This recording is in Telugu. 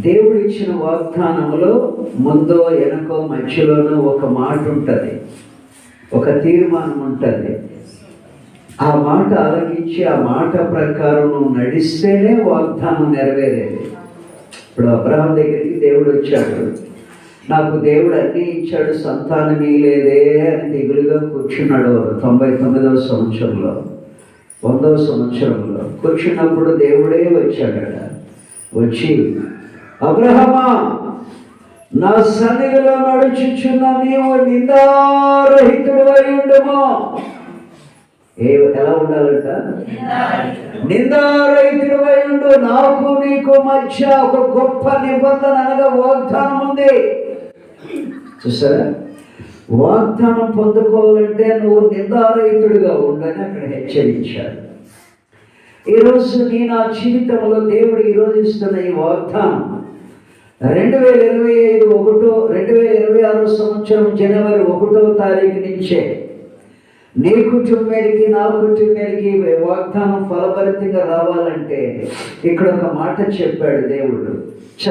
దేవుడు ఇచ్చిన వాగ్దానములో ముందో వెనకో మధ్యలోనూ ఒక మాట ఉంటుంది, ఒక తీర్మానం ఉంటుంది. ఆ మాట ఆలకించి ఆ మాట ప్రకారం నువ్వు నడిస్తేనే వాగ్దానం నెరవేరేది. ఇప్పుడు అబ్రహాం దగ్గరికి దేవుడు వచ్చాడు, నాకు దేవుడు అన్నీ ఇచ్చాడు, సంతానం లేదే అని దిగులుగా కూర్చున్నాడు. 99వ సంవత్సరంలో 100వ సంవత్సరంలో కూర్చున్నప్పుడు దేవుడే వచ్చాడట. వచ్చి, అబ్రహమా, నా సన్నిధిలో నడుచుచున్న నీవు నిందారహితుడు అయి ఉండుము. ఎలా ఉండాలంట? నిందారహితుడు అయి ఉండు. నాకు నీకు మధ్య ఒక గొప్ప నిబంధన అనగా వాగ్దానం ఉంది. చూసారా? వాగ్దానం పొందుకోవాలంటే నువ్వు నిందారహితుడిగా ఉండని అక్కడ హెచ్చరించాడు. ఈరోజు నా జీవితంలో దేవుడు ఈరోజు ఇస్తున్న ఈ వాగ్దానం 2026 సంవత్సరం జనవరి 1వ తారీఖు నుంచే నీ కుటుంబానికి నా కుటుంబానికి వాగ్దానం ఫలభరితంగా రావాలంటే ఇక్కడ ఒక మాట చెప్పాడు దేవుడు.